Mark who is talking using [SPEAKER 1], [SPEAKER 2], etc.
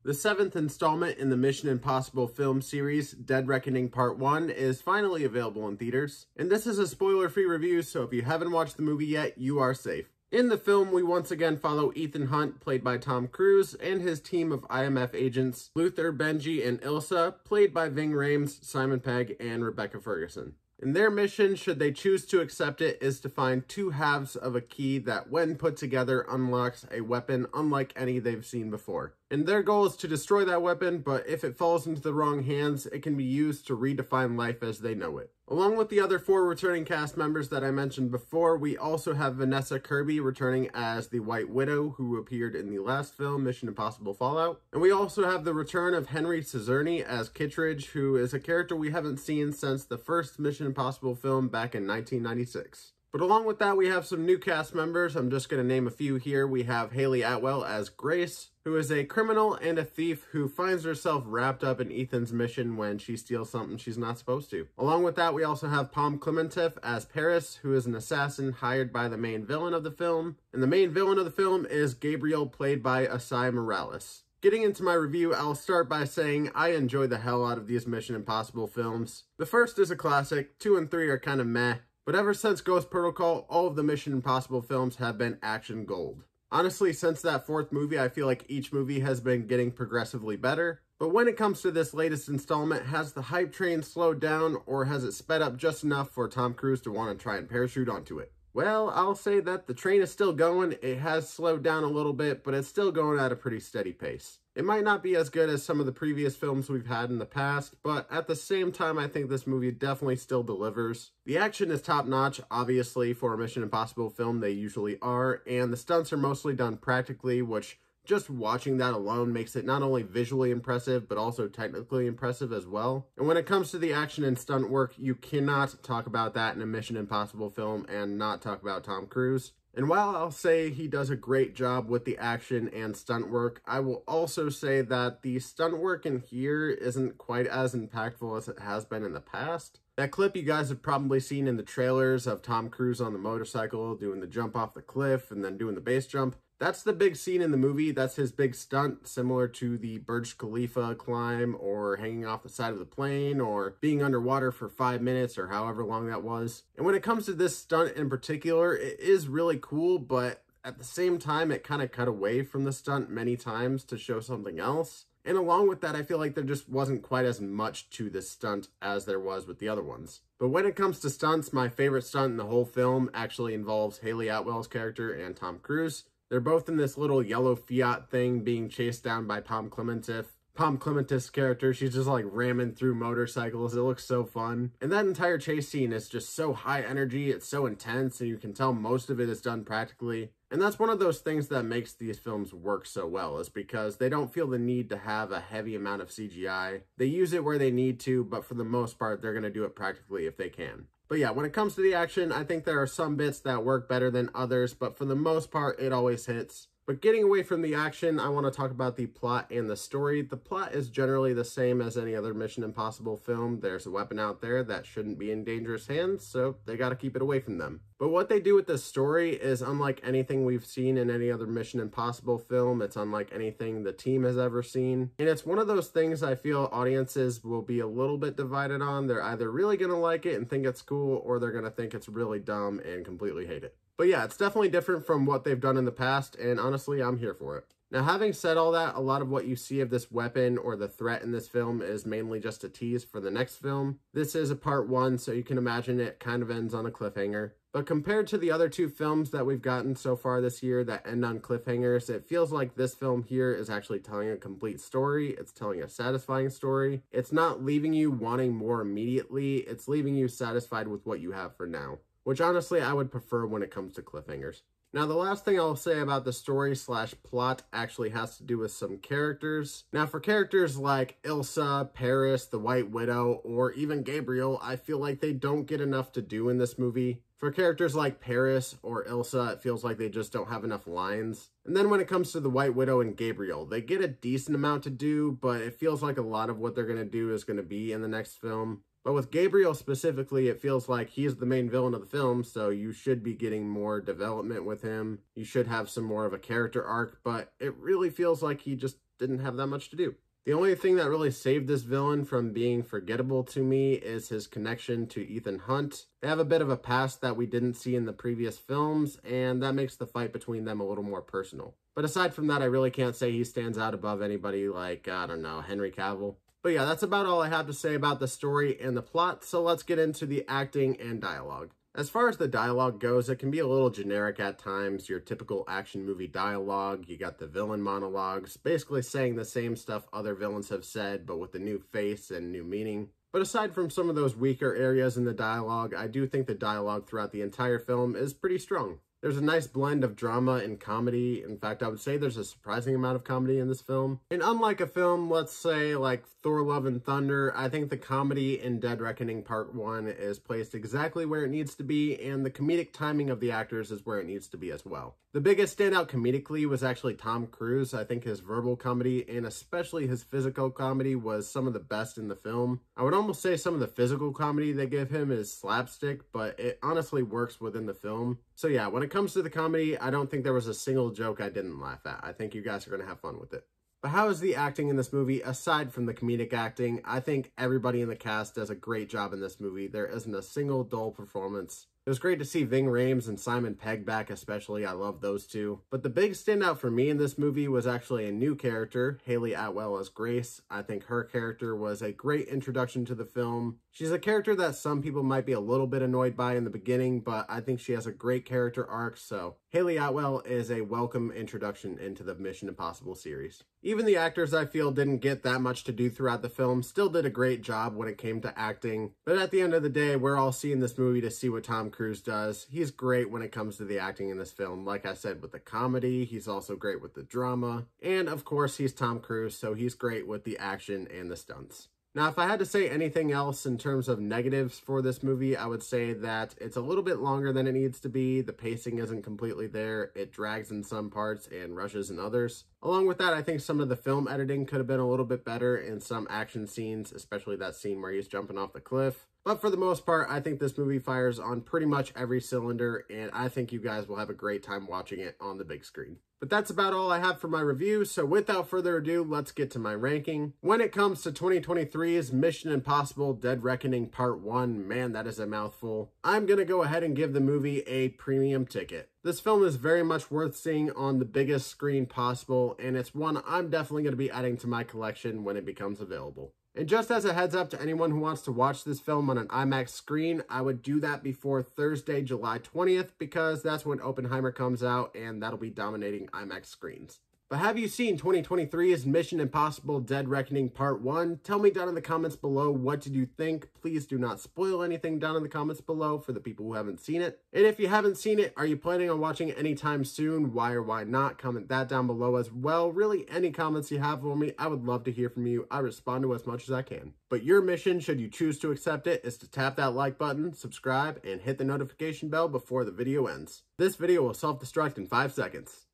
[SPEAKER 1] The 7th installment in the Mission Impossible film series, Dead Reckoning Part 1, is finally available in theaters. And this is a spoiler-free review, so if you haven't watched the movie yet, you are safe. In the film, we once again follow Ethan Hunt, played by Tom Cruise, and his team of IMF agents, Luther, Benji, and Ilsa, played by Ving Rhames, Simon Pegg, and Rebecca Ferguson. And their mission, should they choose to accept it, is to find two halves of a key that, when put together, unlocks a weapon unlike any they've seen before. And their goal is to destroy that weapon, but if it falls into the wrong hands, it can be used to redefine life as they know it. Along with the other 4 returning cast members that I mentioned before, we also have Vanessa Kirby returning as the White Widow, who appeared in the last film, Mission Impossible Fallout. And we also have the return of Henry Czerny as Kittredge, who is a character we haven't seen since the first Mission Impossible film back in 1996. But along with that, we have some new cast members. I'm just going to name a few here. We have Hayley Atwell as Grace, who is a criminal and a thief who finds herself wrapped up in Ethan's mission when she steals something she's not supposed to. Along with that, we also have Pom Klementieff as Paris, who is an assassin hired by the main villain of the film. And the main villain of the film is Gabriel, played by Asai Morales. Getting into my review, I'll start by saying I enjoy the hell out of these Mission Impossible films. The first is a classic, 2 and 3 are kind of meh. But ever since Ghost Protocol, all of the Mission Impossible films have been action gold. Honestly, since that 4th movie, I feel like each movie has been getting progressively better. But when it comes to this latest installment, has the hype train slowed down, or has it sped up just enough for Tom Cruise to want to try and parachute onto it? Well, I'll say that the train is still going. It has slowed down a little bit, but it's still going at a pretty steady pace. It might not be as good as some of the previous films we've had in the past, but at the same time, I think this movie definitely still delivers. The action is top-notch, obviously, for a Mission Impossible film, they usually are, and the stunts are mostly done practically, which just watching that alone makes it not only visually impressive, but also technically impressive as well. And when it comes to the action and stunt work, you cannot talk about that in a Mission Impossible film and not talk about Tom Cruise. And while I'll say he does a great job with the action and stunt work, I will also say that the stunt work in here isn't quite as impactful as it has been in the past. That clip you guys have probably seen in the trailers of Tom Cruise on the motorcycle doing the jump off the cliff and then doing the base jump, that's the big scene in the movie. That's his big stunt, similar to the Burj Khalifa climb or hanging off the side of the plane or being underwater for 5 minutes or however long that was. And when it comes to this stunt in particular, it is really cool, but at the same time, it kind of cut away from the stunt many times to show something else. And along with that, I feel like there just wasn't quite as much to this stunt as there was with the other ones. But when it comes to stunts, my favorite stunt in the whole film actually involves Hayley Atwell's character and Tom Cruise. They're both in this little yellow Fiat thing being chased down by Pom Klementieff. Pom Clementieff's character, she's just like ramming through motorcycles. It looks so fun. And that entire chase scene is just so high energy. It's so intense, and you can tell most of it is done practically. And that's one of those things that makes these films work so well, is because they don't feel the need to have a heavy amount of CGI. They use it where they need to, but for the most part, they're going to do it practically if they can. But yeah, when it comes to the action, I think there are some bits that work better than others, but for the most part, it always hits. But getting away from the action, I want to talk about the plot and the story. The plot is generally the same as any other Mission Impossible film. There's a weapon out there that shouldn't be in dangerous hands, so they got to keep it away from them. But what they do with this story is unlike anything we've seen in any other Mission Impossible film. It's unlike anything the team has ever seen. And it's one of those things I feel audiences will be a little bit divided on. They're either really going to like it and think it's cool, or they're going to think it's really dumb and completely hate it. But yeah, it's definitely different from what they've done in the past, and honestly, I'm here for it. Now, having said all that, a lot of what you see of this weapon or the threat in this film is mainly just a tease for the next film. This is a part 1, so you can imagine it kind of ends on a cliffhanger. But compared to the other 2 films that we've gotten so far this year that end on cliffhangers, it feels like this film here is actually telling a complete story. It's telling a satisfying story. It's not leaving you wanting more immediately. It's leaving you satisfied with what you have for now, which honestly I would prefer when it comes to cliffhangers. Now, the last thing I'll say about the story/plot actually has to do with some characters. Now, for characters like Ilsa, Paris, the White Widow, or even Gabriel, I feel like they don't get enough to do in this movie. For characters like Paris or Ilsa, it feels like they just don't have enough lines. And then when it comes to the White Widow and Gabriel, they get a decent amount to do, but it feels like a lot of what they're going to do is going to be in the next film. But with Gabriel specifically, it feels like he's the main villain of the film, so you should be getting more development with him. You should have some more of a character arc, but it really feels like he just didn't have that much to do. The only thing that really saved this villain from being forgettable to me is his connection to Ethan Hunt. They have a bit of a past that we didn't see in the previous films, and that makes the fight between them a little more personal. But aside from that, I really can't say he stands out above anybody like, I don't know, Henry Cavill. But yeah, that's about all I have to say about the story and the plot, so let's get into the acting and dialogue. As far as the dialogue goes, it can be a little generic at times, your typical action movie dialogue. You got the villain monologues, basically saying the same stuff other villains have said, but with a new face and new meaning. But aside from some of those weaker areas in the dialogue, I do think the dialogue throughout the entire film is pretty strong. There's a nice blend of drama and comedy. In fact, I would say there's a surprising amount of comedy in this film. And unlike a film, let's say, like Thor: Love and Thunder, I think the comedy in Dead Reckoning Part 1 is placed exactly where it needs to be, and the comedic timing of the actors is where it needs to be as well. The biggest standout comedically was actually Tom Cruise. I think his verbal comedy, and especially his physical comedy, was some of the best in the film. I would almost say some of the physical comedy they give him is slapstick, but it honestly works within the film. So yeah, when it comes to the comedy, I don't think there was a single joke I didn't laugh at. I think you guys are going to have fun with it. But how is the acting in this movie aside from the comedic acting? I think everybody in the cast does a great job in this movie. There isn't a single dull performance. It was great to see Ving Rhames and Simon Pegg back especially. I love those two. But the big standout for me in this movie was actually a new character, Haley Atwell as Grace. I think her character was a great introduction to the film. She's a character that some people might be a little bit annoyed by in the beginning, but I think she has a great character arc, so Haley Atwell is a welcome introduction into the Mission Impossible series. Even the actors I feel didn't get that much to do throughout the film still did a great job when it came to acting, but at the end of the day, we're all seeing this movie to see what Tom Cruise does. He's great when it comes to the acting in this film. Like I said, with the comedy, he's also great with the drama, and of course, he's Tom Cruise, so he's great with the action and the stunts. Now, if I had to say anything else in terms of negatives for this movie, I would say that it's a little bit longer than it needs to be. The pacing isn't completely there. It drags in some parts and rushes in others. Along with that, I think some of the film editing could have been a little bit better in some action scenes, especially that scene where he's jumping off the cliff. But for the most part, I think this movie fires on pretty much every cylinder, and I think you guys will have a great time watching it on the big screen. But that's about all I have for my review, so without further ado, let's get to my ranking. When it comes to 2023's Mission Impossible Dead Reckoning Part 1, man, that is a mouthful. I'm gonna go ahead and give the movie a premium ticket. This film is very much worth seeing on the biggest screen possible, and it's one I'm definitely going to be adding to my collection when it becomes available. And just as a heads up to anyone who wants to watch this film on an IMAX screen, I would do that before Thursday, July 20th, because that's when Oppenheimer comes out, and that'll be dominating IMAX screens. But have you seen 2023's Mission Impossible Dead Reckoning Part 1? Tell me down in the comments below, what did you think? Please do not spoil anything down in the comments below for the people who haven't seen it. And if you haven't seen it, are you planning on watching it anytime soon? Why or why not? Comment that down below as well. Really, any comments you have for me, I would love to hear from you. I respond to as much as I can. But your mission, should you choose to accept it, is to tap that like button, subscribe, and hit the notification bell before the video ends. This video will self-destruct in 5 seconds.